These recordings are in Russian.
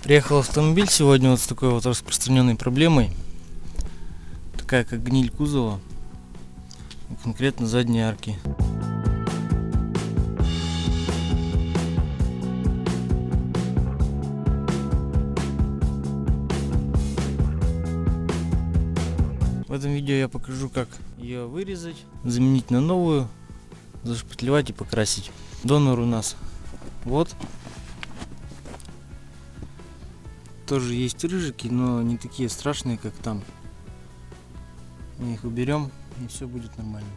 Приехал автомобиль сегодня вот с такой вот распространенной проблемой, такая как гниль кузова, конкретно задней арки. В этом видео я покажу, как ее вырезать, заменить на новую, зашпатлевать и покрасить. Донор у нас вот. Тоже есть рыжики, но не такие страшные, как там. Мы их уберем, и все будет нормально.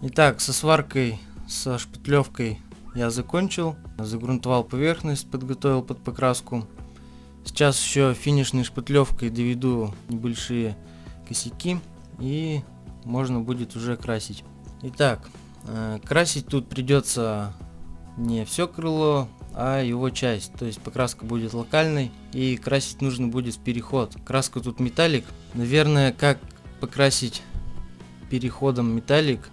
Итак, со сваркой, со шпатлевкой я закончил, загрунтовал поверхность, подготовил под покраску. Сейчас еще финишной шпатлевкой доведу небольшие косяки и можно будет уже красить. Итак, красить тут придется не все крыло, а его часть, то есть покраска будет локальной и красить нужно будет в переход. Краска тут металлик. Наверное, как покрасить переходом металлик,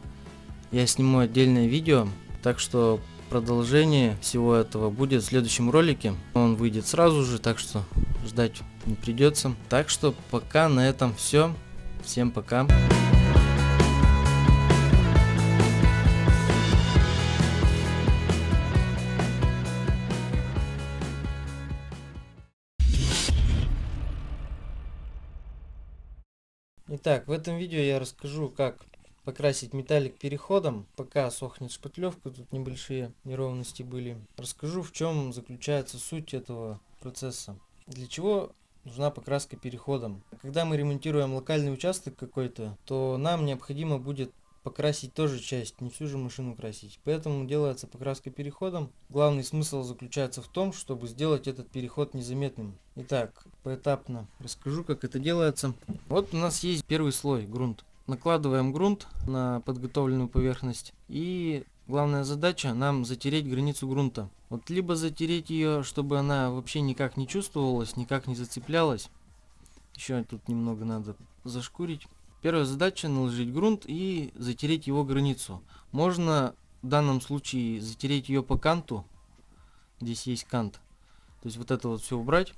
я сниму отдельное видео, так что продолжение всего этого будет в следующем ролике. Он выйдет сразу же, так что ждать не придется. Так что пока на этом все. Всем пока. Итак, в этом видео я расскажу, как покрасить металлик переходом, пока сохнет шпатлевка, тут небольшие неровности были. Расскажу, в чем заключается суть этого процесса. Для чего нужна покраска переходом. Когда мы ремонтируем локальный участок какой-то, то нам необходимо будет покрасить тоже часть, не всю же машину красить. Поэтому делается покраска переходом. Главный смысл заключается в том, чтобы сделать этот переход незаметным. Итак, поэтапно расскажу, как это делается. Вот у нас есть первый слой, грунт. Накладываем грунт на подготовленную поверхность, и главная задача нам затереть границу грунта. Вот либо затереть ее, чтобы она вообще никак не чувствовалась, никак не зацеплялась. Еще тут немного надо зашкурить. Первая задача — наложить грунт и затереть его границу. Можно в данном случае затереть ее по канту. Здесь есть кант. То есть вот это вот все убрать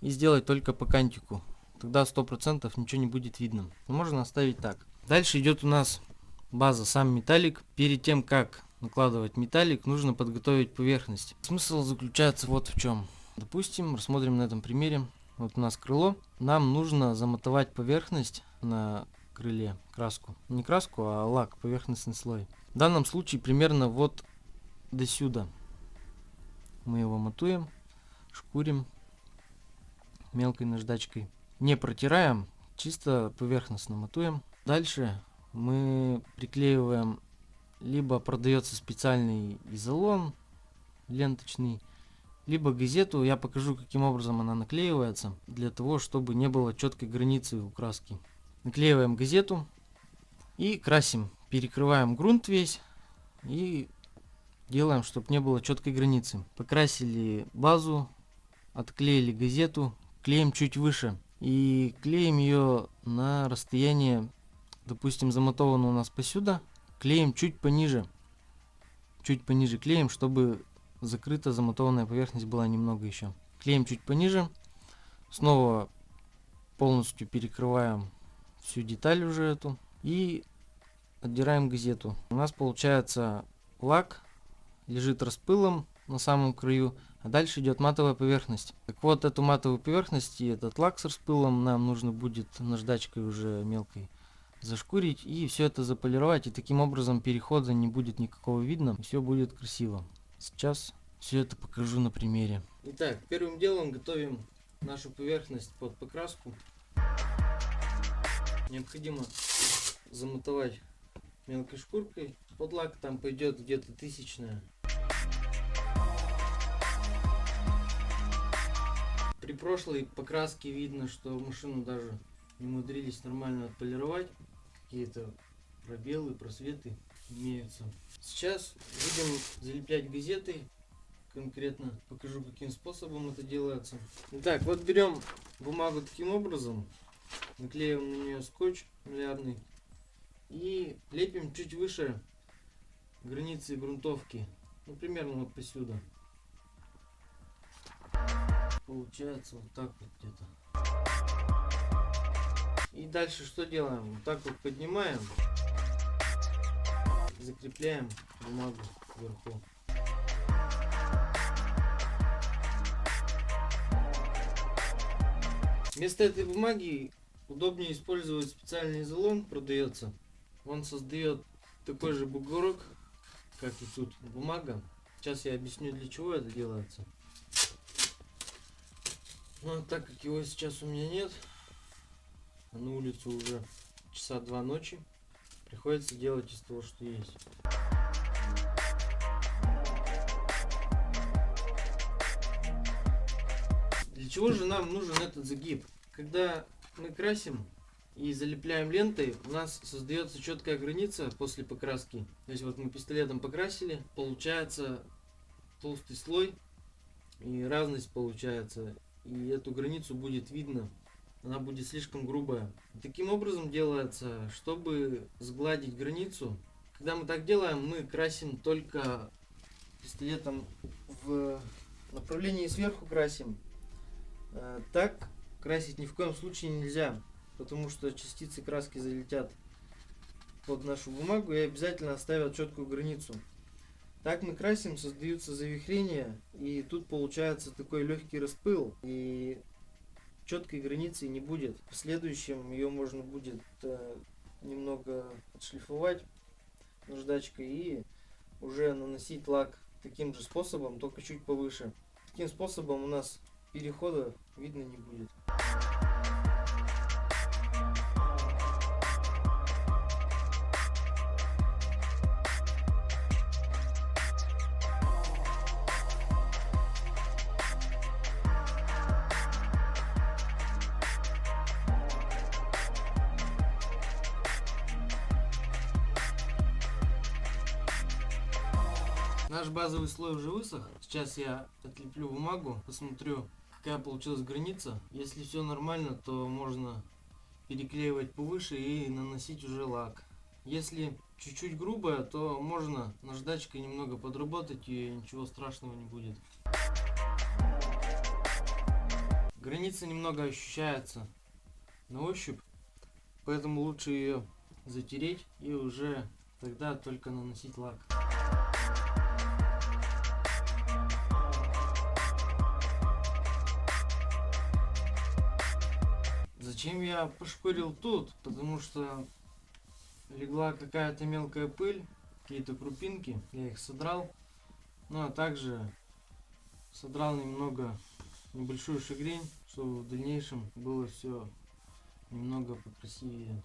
и сделать только по кантику. Тогда 100% ничего не будет видно. Но можно оставить так. Дальше идет у нас база, сам металлик. Перед тем, как накладывать металлик, нужно подготовить поверхность. Смысл заключается вот в чем. Допустим, рассмотрим на этом примере. Вот у нас крыло. Нам нужно замотовать поверхность на крыле, краску. Не краску, а лак, поверхностный слой. В данном случае примерно вот до сюда. Мы его мотуем, шкурим мелкой наждачкой. Не протираем, чисто поверхностно мотуем. Дальше мы приклеиваем, либо продается специальный изолон ленточный, либо газету. Я покажу, каким образом она наклеивается, для того, чтобы не было четкой границы у краски. Наклеиваем газету и красим. Перекрываем грунт весь и делаем, чтобы не было четкой границы. Покрасили базу, отклеили газету, клеим чуть выше. И клеим ее на расстояние, допустим, замотовано у нас посюда. Клеим чуть пониже. Чуть пониже клеим, чтобы закрыта замотованная поверхность была немного еще. Клеим чуть пониже. Снова полностью перекрываем всю деталь уже эту. И отдираем газету. У нас получается лак лежит распылом на самом краю, а дальше идет матовая поверхность. Так вот, эту матовую поверхность и этот лак с распылом нам нужно будет наждачкой уже мелкой зашкурить и все это заполировать, и таким образом перехода не будет никакого видно, все будет красиво. Сейчас все это покажу на примере. Итак, первым делом готовим нашу поверхность под покраску. Необходимо замотовать мелкой шкуркой. Под лак там пойдет где-то 1000-я. При прошлой покраске видно, что машину даже не умудрились нормально отполировать. Какие-то пробелы, просветы имеются. Сейчас будем залеплять газетой. Конкретно покажу, каким способом это делается. Итак, вот берем бумагу таким образом. Наклеиваем на нее скотч малярный. И лепим чуть выше границы грунтовки. Ну, примерно вот посюда. Получается вот так вот где-то. И дальше что делаем? Вот так вот поднимаем. Закрепляем бумагу вверху. Вместо этой бумаги удобнее использовать специальный изолон, продается. Он создает такой же бугорок, как и тут бумага. Сейчас я объясню, для чего это делается. Но так как его сейчас у меня нет, а на улицу уже часа 2 ночи, приходится делать из того, что есть. Для чего же нам нужен этот загиб? Когда мы красим и залепляем лентой, у нас создается четкая граница после покраски. То есть вот мы пистолетом покрасили, получается толстый слой и разность получается. И эту границу будет видно, она будет слишком грубая. Таким образом делается, чтобы сгладить границу. Когда мы так делаем, мы красим только пистолетом в направлении сверху красим. Так красить ни в коем случае нельзя, потому что частицы краски залетят под нашу бумагу и обязательно оставят четкую границу. Так мы красим, создаются завихрения, и тут получается такой легкий распыл, и четкой границы не будет. В следующем ее можно будет немного отшлифовать наждачкой и уже наносить лак таким же способом, только чуть повыше. Таким способом у нас перехода видно не будет. Наш базовый слой уже высох. Сейчас я отлеплю бумагу, посмотрю, какая получилась граница. Если все нормально, то можно переклеивать повыше и наносить уже лак. Если чуть-чуть грубая, то можно наждачкой немного подработать, и ничего страшного не будет. Граница немного ощущается на ощупь, поэтому лучше ее затереть и уже тогда только наносить лак. Зачем я пошкурил тут? Потому что легла какая-то мелкая пыль, какие-то крупинки, я их содрал. Ну а также содрал немного, небольшую шагрень, чтобы в дальнейшем было все немного покрасивее.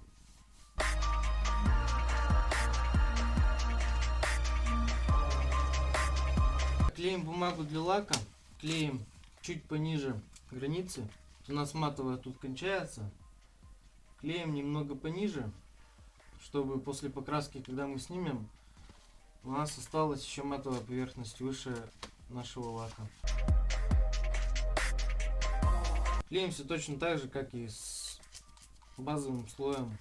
Клеим бумагу для лака, клеим чуть пониже границы. У нас матовая тут кончается. Клеим немного пониже, чтобы после покраски, когда мы снимем, у нас осталась еще матовая поверхность выше нашего лака. Клеим все точно так же, как и с базовым слоем.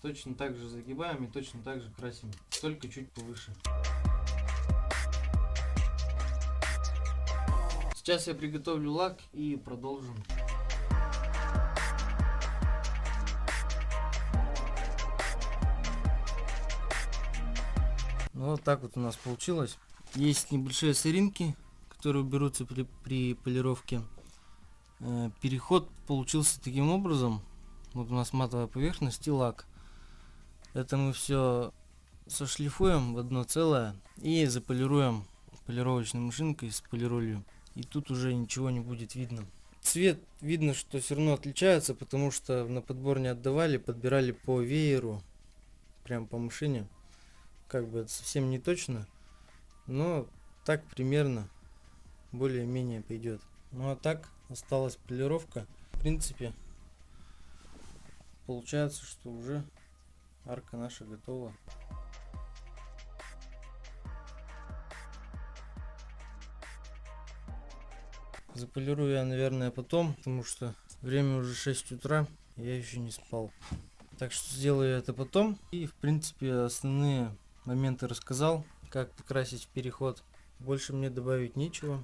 Точно так же загибаем и точно так же красим, только чуть повыше. Сейчас я приготовлю лак и продолжим. Ну, вот так вот у нас получилось. Есть небольшие соринки, которые берутся при полировке. Переход получился таким образом. Вот у нас матовая поверхность и лак. Это мы все сошлифуем в одно целое и заполируем полировочной машинкой с полиролью. И тут уже ничего не будет видно. Цвет видно, что все равно отличается, потому что на подбор не отдавали, подбирали по вееру, прям по машине. Как бы это совсем не точно, но так примерно более-менее пойдет. Ну а так осталась полировка. В принципе, получается, что уже арка наша готова. Заполирую я, наверное, потом, потому что время уже 6 утра, я еще не спал. Так что сделаю это потом. И, в принципе, основные моменты рассказал, как покрасить переход. Больше мне добавить нечего.